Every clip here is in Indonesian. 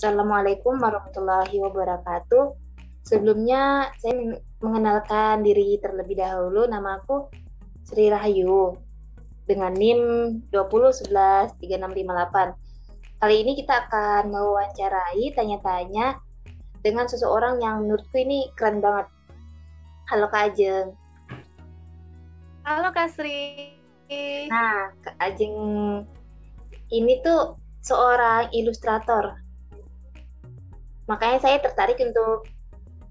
Assalamualaikum warahmatullahi wabarakatuh. Sebelumnya saya mengenalkan diri terlebih dahulu. Nama aku Sri Rahayu dengan NIM 20113658. Kali ini kita akan mewawancarai tanya-tanya dengan seseorang yang menurutku ini keren banget. Halo Kak Ajeng. Halo Kak Sri. Nah, Kak Ajeng ini tuh seorang ilustrator. Makanya saya tertarik untuk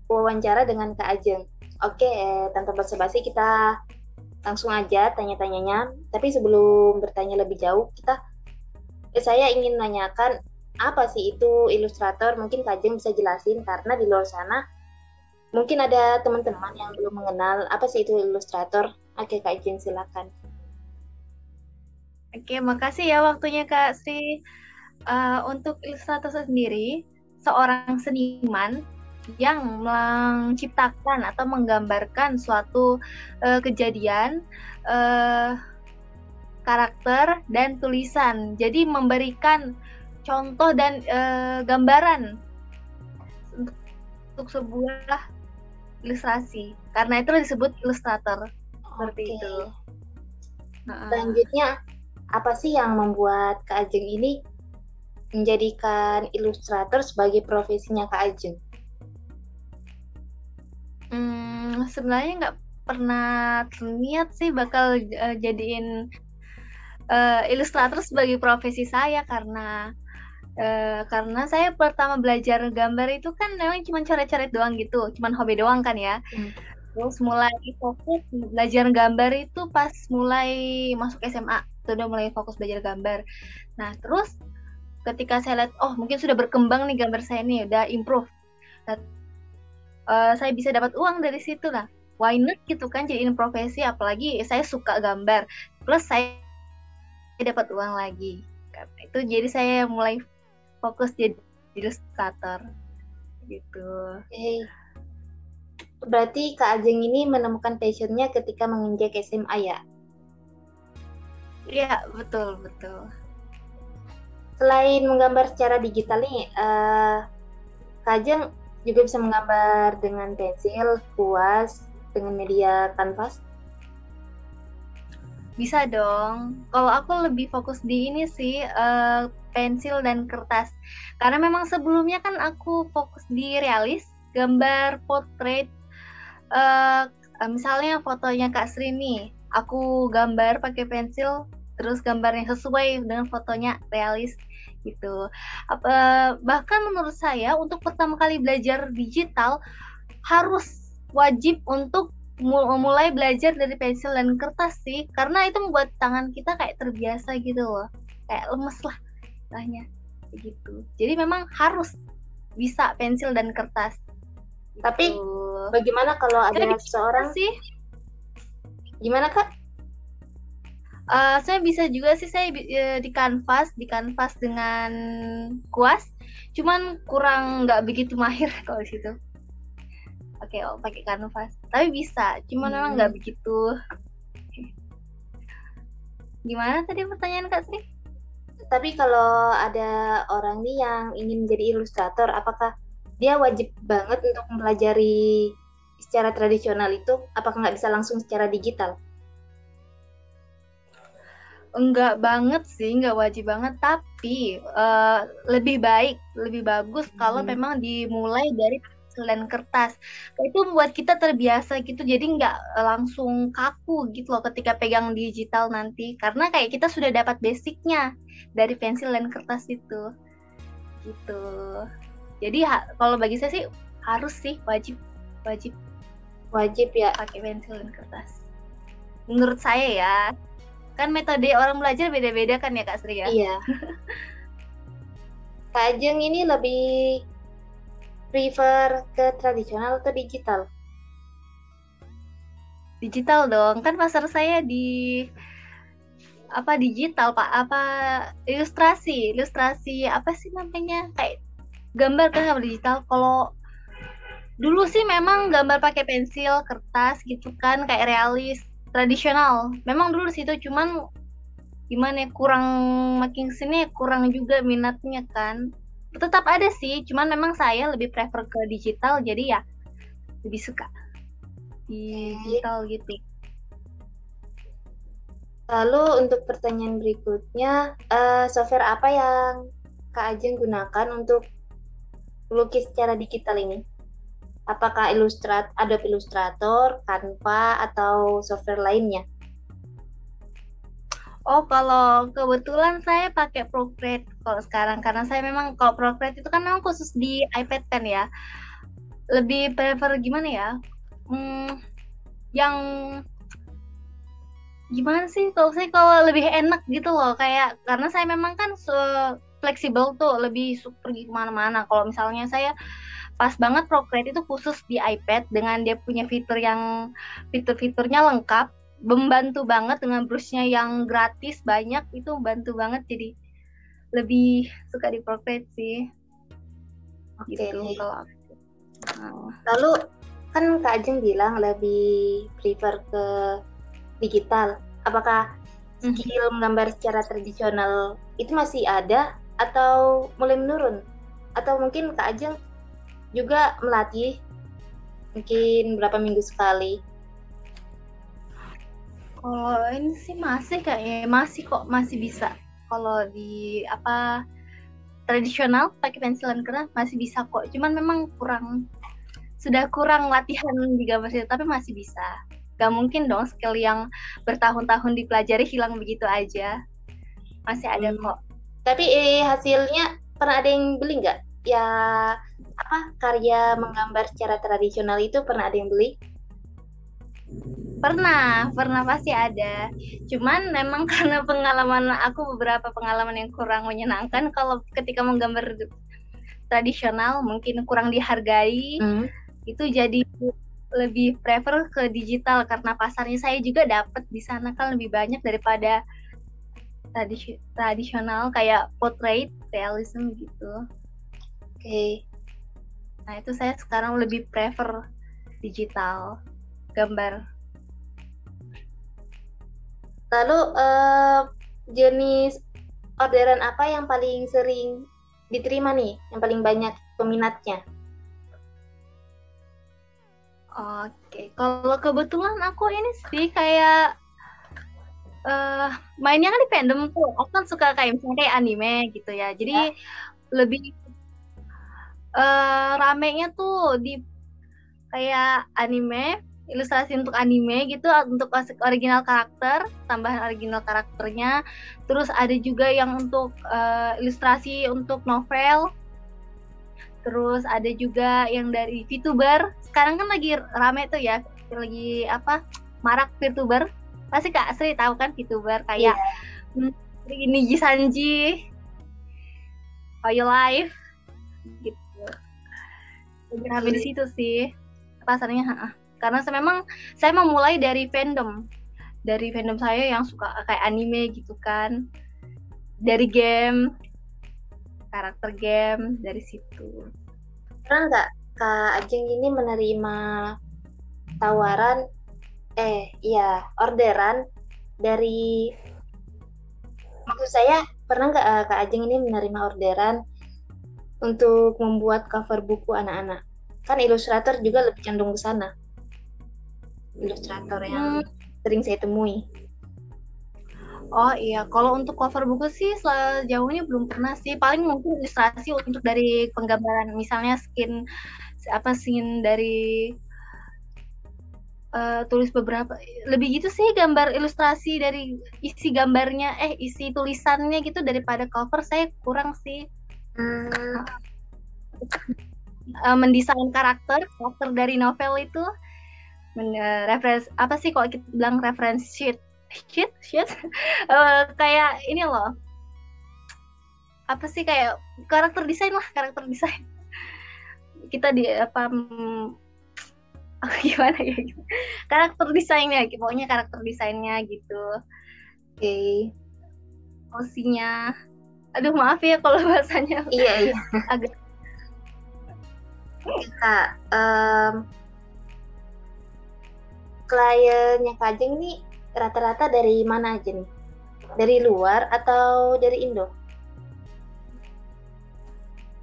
wawancara dengan Kak Ajeng. Oke, tanpa basa-basi kita langsung aja tanya-tanyanya. Tapi sebelum bertanya lebih jauh, saya ingin nanyakan apa sih itu ilustrator? Mungkin Kak Ajeng bisa jelasin karena di luar sana mungkin ada teman-teman yang belum mengenal apa sih itu ilustrator. Oke, Kak Ajeng silakan. Oke, makasih ya waktunya Kak Sri. Untuk ilustrator sendiri, seorang seniman yang menciptakan atau menggambarkan suatu kejadian, karakter, dan tulisan. Jadi memberikan contoh dan gambaran untuk sebuah ilustrasi. Karena itu disebut ilustrator. Seperti Oke. itu. Selanjutnya, apa sih yang membuat Kak Ajeng ini menjadikan ilustrator sebagai profesinya Kak Ajeng? Sebenarnya nggak pernah terniat sih bakal jadiin ilustrator sebagai profesi saya karena saya pertama belajar gambar itu kan memang cuma coret-coret doang gitu, cuma hobi doang kan ya. Terus mulai fokus belajar gambar itu pas mulai masuk SMA, itu udah mulai fokus belajar gambar. Nah terus ketika saya lihat, oh mungkin sudah berkembang nih gambar saya nih, udah improve. Nah, saya bisa dapat uang dari situ lah. Why not gitu kan jadiin profesi, apalagi saya suka gambar. Plus saya dapat uang lagi. Karena itu jadi saya mulai fokus jadi ilustrator gitu. Oke. Berarti Kak Ajeng ini menemukan passionnya ketika menginjak SMA ya? Iya, betul, betul. Selain menggambar secara digital nih, Kak Ajeng juga bisa menggambar dengan pensil, kuas, dengan media kanvas? Bisa dong. Kalau aku lebih fokus di ini sih, pensil dan kertas. Karena memang sebelumnya kan aku fokus di realis, gambar portrait. Misalnya fotonya Kak Sri nih, aku gambar pakai pensil, terus gambarnya sesuai dengan fotonya realis gitu. Bahkan menurut saya untuk pertama kali belajar digital harus wajib untuk mulai belajar dari pensil dan kertas sih, karena itu membuat tangan kita kayak terbiasa gitu loh, kayak lemes lah istilahnya gitu. Jadi memang harus bisa pensil dan kertas gitu. Tapi bagaimana kalau ada seseorang? Sih gimana Kak? Saya bisa juga sih, saya di kanvas dengan kuas, cuman kurang nggak begitu mahir kalau di situ. Pakai kanvas, tapi bisa, cuman memang nggak begitu. Gimana tadi pertanyaan Kak Sri? Tapi kalau ada orang nih yang ingin menjadi ilustrator, apakah dia wajib banget untuk mempelajari secara tradisional itu? Apakah nggak bisa langsung secara digital? Enggak banget sih, nggak wajib banget, tapi lebih bagus kalau memang dimulai dari pensil dan kertas. Itu membuat kita terbiasa gitu, jadi nggak langsung kaku gitu loh ketika pegang digital nanti, karena kayak kita sudah dapat basicnya dari pensil dan kertas itu gitu. Jadi kalau bagi saya sih harus sih, wajib ya pakai pensil dan kertas menurut saya ya. Kan metode orang belajar beda-beda kan ya Kak Sri ya? Iya. Kak Ajeng ini lebih prefer ke tradisional atau digital? Digital dong, kan pasar saya di digital Pak, ilustrasi apa sih namanya, kayak gambar kan sama digital. Kalau dulu sih memang gambar pakai pensil, kertas gitu kan, kayak realis, tradisional. Memang dulu di situ, cuman gimana ya, kurang, makin kesini kurang juga minatnya kan. tetap ada sih, cuman memang saya lebih prefer ke digital, jadi ya lebih suka digital gitu. Lalu untuk pertanyaan berikutnya, software apa yang Kak Ajeng gunakan untuk melukis secara digital ini? Apakah Adobe Illustrator, Canva, atau software lainnya? Oh, kalau kebetulan saya pakai Procreate kalau sekarang, karena saya memang kalau Procreate itu kan memang khusus di iPad kan ya. Lebih prefer gimana ya? Yang gimana sih? Kalau lebih enak gitu loh, kayak karena saya memang kan fleksibel tuh, lebih pergi kemana-mana. Kalau misalnya saya pas banget Procreate itu khusus di iPad dengan dia punya fitur-fiturnya lengkap, membantu banget dengan brushnya yang gratis banyak, itu membantu banget, jadi lebih suka di Procreate sih. Oke. Gitu kalau Lalu kan Kak Ajeng bilang lebih prefer ke digital. Apakah skill menggambar secara tradisional itu masih ada atau mulai menurun? Atau mungkin Kak Ajeng juga melatih mungkin berapa minggu sekali? Kalau ini sih masih masih bisa. Kalau di tradisional pakai pensilan keras masih bisa kok. Cuman memang sudah kurang latihan di gambar situ, tapi masih bisa. Gak mungkin dong skill yang bertahun-tahun dipelajari hilang begitu aja. Masih ada kok. Tapi hasilnya pernah ada yang beli nggak? Ya karya menggambar secara tradisional itu pernah ada yang beli? Pernah pasti ada. Cuman memang karena beberapa pengalaman yang kurang menyenangkan kalau ketika menggambar tradisional mungkin kurang dihargai. Itu jadi lebih prefer ke digital karena pasarnya saya juga dapat di sana kan lebih banyak daripada tradisional kayak portrait realism gitu. Oke. Nah, itu saya sekarang lebih prefer digital gambar. Lalu jenis orderan apa yang paling sering diterima nih, yang paling banyak peminatnya? Oke, kalau kebetulan aku ini sih kayak mainnya kan di fandom tuh, aku kan suka kayak misalnya kayak anime gitu ya, jadi lebih ramenya tuh di kayak anime, ilustrasi untuk anime gitu, untuk original karakter, tambahan original karakternya, terus ada juga yang untuk ilustrasi untuk novel, terus ada juga yang dari VTuber. Sekarang kan lagi rame tuh ya, lagi marak VTuber. Pasti Kak Asri tahu kan VTuber kayak Niji Sanji, How Life gitu. Rame di situ sih pasarnya. Karena saya memulai dari fandom saya yang suka kayak anime gitu kan, dari game, karakter game, dari situ. Pernah nggak Kak Ajeng ini menerima tawaran orderan dari, maksud saya pernah nggak Kak Ajeng ini menerima orderan untuk membuat cover buku anak-anak? Kan ilustrator juga lebih cenderung ke sana, ilustrator yang sering saya temui. Oh iya, kalau untuk cover buku sih sejauhnya belum pernah sih. Paling mungkin ilustrasi untuk dari penggambaran, misalnya scene dari tulis beberapa, lebih gitu sih, gambar ilustrasi dari isi gambarnya, isi tulisannya gitu, daripada cover saya kurang sih. Mendesain karakter dari novel itu, reference kalau kita bilang reference sheet kayak ini loh, kayak karakter desain kita gimana ya, karakter desainnya pokoknya karakter desainnya gitu. Oke. Osinya, aduh maaf ya kalau bahasanya iya agak. Kak, kliennya Kak Ajeng nih rata-rata dari mana aja nih? Dari luar atau dari Indo?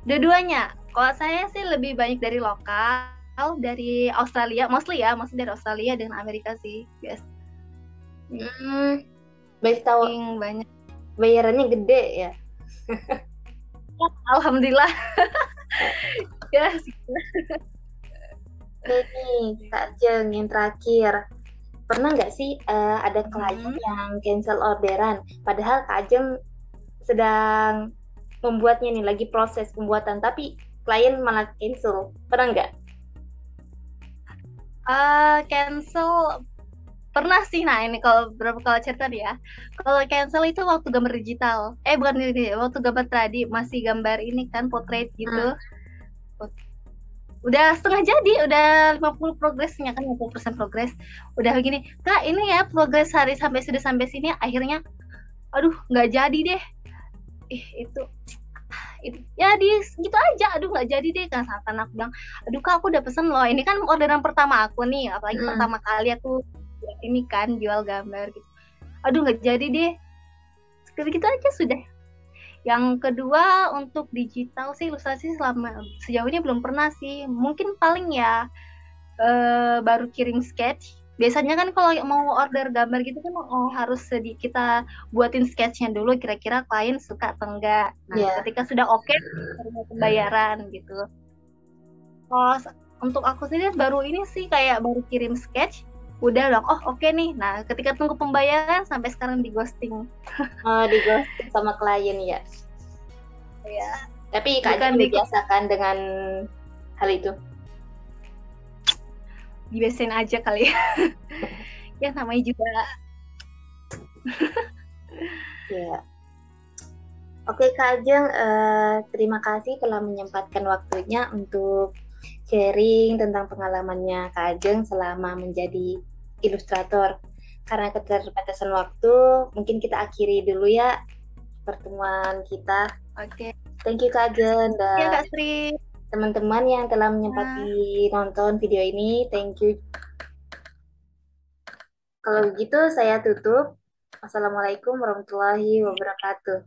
Dua-duanya. Kalau saya sih lebih banyak dari lokal, dari Australia, mostly dari Australia dan Amerika sih, guys. Hmm, baik tahu Banyak. bayarannya gede ya. Alhamdulillah. Ya, Oke nih, Kak Jeng, yang terakhir. Pernah nggak sih ada klien yang cancel orderan, padahal Kak Jeng sedang membuatnya nih, lagi proses pembuatan, tapi klien malah cancel. Pernah nggak? cancel pernah sih. Nah, ini kalau berapa kali cerita nih ya. Kalau cancel itu waktu gambar digital. Bukan ini, waktu gambar tadi masih gambar ini kan portrait gitu. Udah setengah jadi, udah 50 progresnya kan, 50% progres. Udah begini, Kak, ini ya progres hari sudah sampai sini, akhirnya aduh nggak jadi deh. Itu ya di gitu aja, aduh nggak jadi deh. Kan aku bilang, aduh Kak, aku udah pesen loh, ini kan orderan pertama aku nih, apalagi pertama kali aku ini kan jual gambar gitu, aduh nggak jadi deh. Seperti gitu aja sudah. Yang kedua, untuk digital sih ilustrasi sejauh ini belum pernah sih. Mungkin paling ya baru kirim sketch. Biasanya kan kalau mau order gambar gitu kan harus kita buatin sketchnya dulu, kira-kira klien suka atau enggak. Nah, ketika sudah oke, terima pembayaran gitu. Oh, untuk aku sendiri baru ini sih kayak baru kirim sketch, udah dong, oke nih. Nah, ketika tunggu pembayaran sampai sekarang di ghosting. Di ghosting sama klien ya. Ya. Tapi Kak Jeng dibiasakan dengan hal itu. Dibiasain aja kali ya. Ya namanya juga. Ya. Oke Kak Jeng, terima kasih telah menyempatkan waktunya untuk sharing tentang pengalamannya Kak Jeng selama menjadi ilustrator. Karena keterbatasan waktu, mungkin kita akhiri dulu ya pertemuan kita. Oke. Thank you Kak Jeng dan ya, Kak Sri. Teman-teman yang telah menyempati nonton video ini, thank you. Kalau begitu saya tutup. Wassalamualaikum warahmatullahi wabarakatuh.